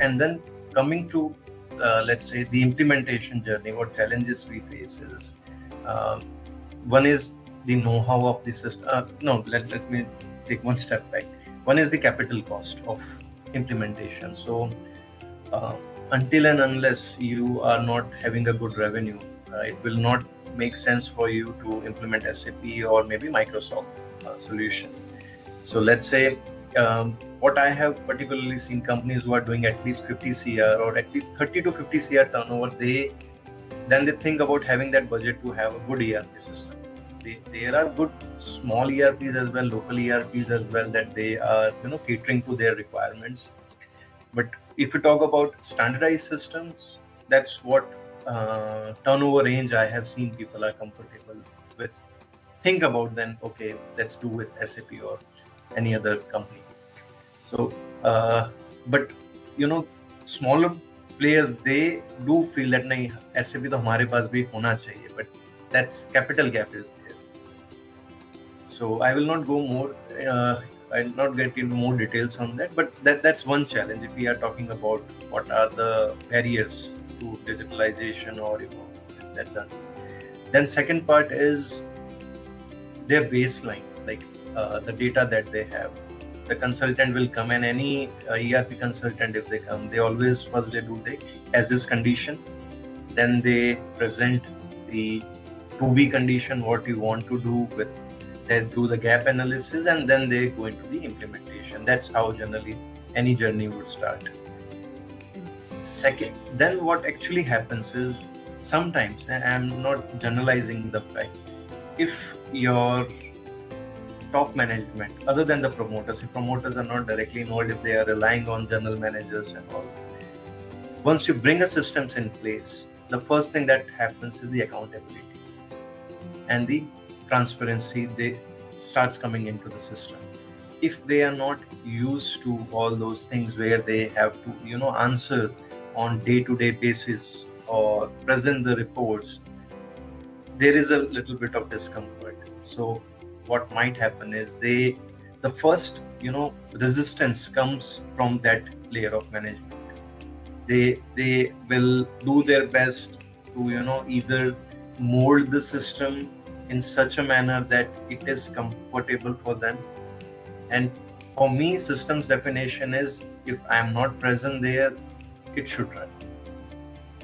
And then coming to let's say the implementation journey, what challenges we face is one is the know-how of the system. Let me take one step back. One is the capital cost of implementation. So until and unless you are not having a good revenue, it will not make sense for you to implement SAP or maybe Microsoft solution. So let's say what I have particularly seen, companies who are doing at least 50 CR or at least 30 to 50 CR turnover, they think about having that budget to have a good ERP system. There are good small ERPs as well, local ERPs as well, that they are catering to their requirements. But if you talk about standardized systems, that's what turnover range I have seen people are comfortable with. Think about then, okay, let's do with SAP or any other company. So, but smaller players, they do feel that nahi, SAP to hamare paas bhi hona chahiye, but that's capital gap is there. So I will not go more. I'll not get into more details on that, but that's one challenge if we are talking about what are the barriers to digitalization or that journey. Then second part is their baseline, like the data that they have. The consultant will come, and any ERP consultant, if they come, they always first they do the as is condition, then they present the to be condition, what you want to do with. They do the gap analysis, and then they go into the implementation. That's how generally any journey would start. Second, then what actually happens is sometimes, and I'm not generalizing the fact, if your top management, other than the promoters, if promoters are not directly involved, if they are relying on general managers and all, once you bring a systems in place, the first thing that happens is the accountability and the transparency they starts coming into the system. If they are not used to all those things where they have to answer on day-to-day basis or present the reports, there is a little bit of discomfort. So what might happen is the first resistance comes from that layer of management. They will do their best to either mold the system in such a manner that it is comfortable for them. And for me, systems definition is, if I am not present there, it should run.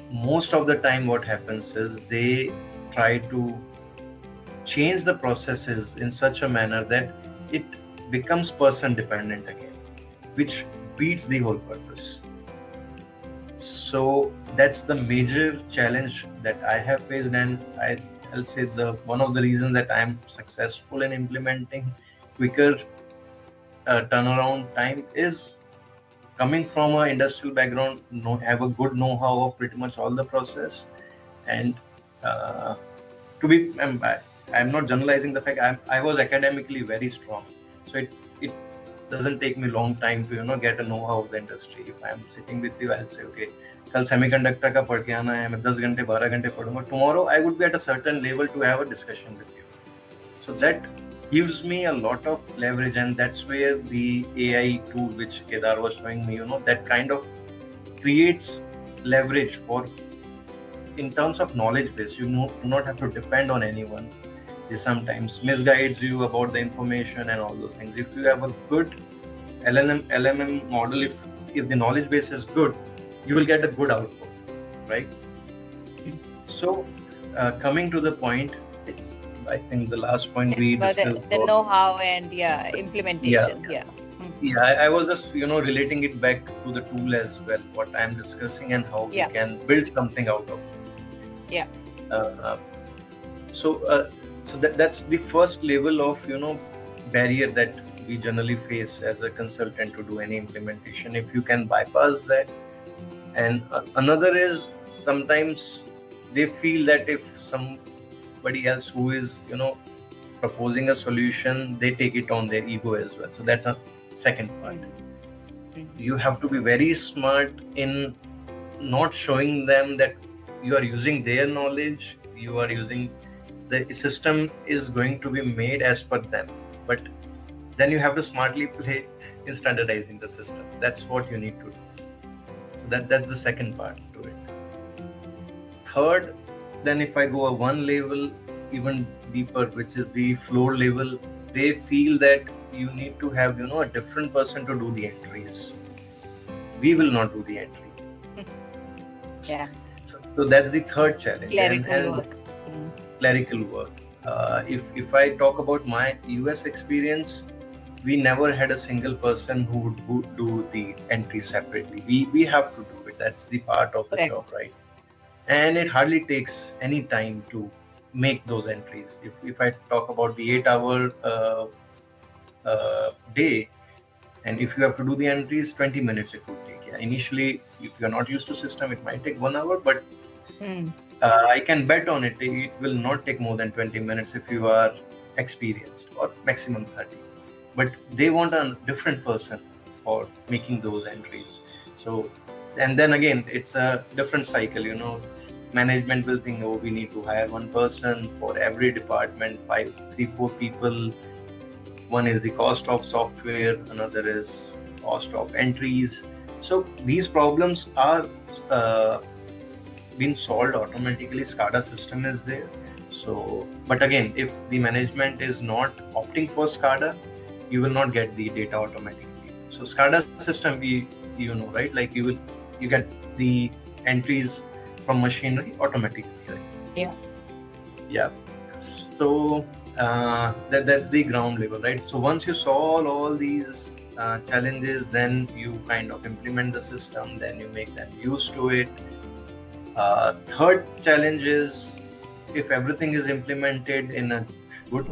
Most of the time what happens is they try to change the processes in such a manner that it becomes person dependent again, which beats the whole purpose. So that's the major challenge that I have faced, and I'll say one of the reasons that I'm successful in implementing quicker turnaround time is coming from an industrial background, have a good know-how of pretty much all the process, and I'm not generalizing the fact I was academically very strong, so it doesn't take me long time to get a know-how of the industry. If I'm sitting with you, I'll say, okay, कल semiconductor का पढ़ के आना है, मैं 10 घंटे 12 घंटे पढ़ूंगा. Tomorrow I would be at a certain level to have a discussion with you. So that gives me a lot of leverage, and that's where the AI tool which Kedar was showing me, that kind of creates leverage for, in terms of knowledge base. You do not have to depend on anyone. They sometimes misguides you about the information and all those things. If you have a good LMM model, if the knowledge base is good, you will get a good output, right? So coming to the point, it's, I think the last point we discussed the know-how and implementation. I was just relating it back to the tool as well, what I'm discussing and how we can build something out of it. So that's the first level of barrier that we generally face as a consultant to do any implementation. If you can bypass that. And another is, sometimes they feel that if somebody else who is proposing a solution, they take it on their ego as well. So that's a second point. You have to be very smart in not showing them that you are using their knowledge, you are using the system is going to be made as per them, but then you have to smartly play in standardizing the system. That's what you need to do. So that's the second part to it. Third, then if I go a one level even deeper, which is the floor level, they feel that you need to have a different person to do the entries. We will not do the entry. Yeah. So that's the third challenge. Clerical and work. Clerical work. If I talk about my US experience, we never had a single person who would do the entry separately. We have to do it. That's the part of the Correct. job, right? And it hardly takes any time to make those entries. If I talk about the 8-hour day, and if you have to do the entries, 20 minutes it would take. Yeah. Initially, if you're not used to system, it might take 1 hour, but I can bet on it. It will not take more than 20 minutes if you are experienced, or maximum 30. But they want a different person for making those entries. So, and then again, it's a different cycle. Management will think, oh, we need to hire one person for every department, 3-4 people. One is the cost of software, another is cost of entries. So these problems are being solved automatically. SCADA system is there. So, but again, if the management is not opting for SCADA, you will not get the data automatically. So SCADA system, right? Like you get the entries from machinery automatically. Right? Yeah. So that's the ground level, right? So once you solve all these challenges, then you kind of implement the system, then you make them used to it. Third challenge is, if everything is implemented in a good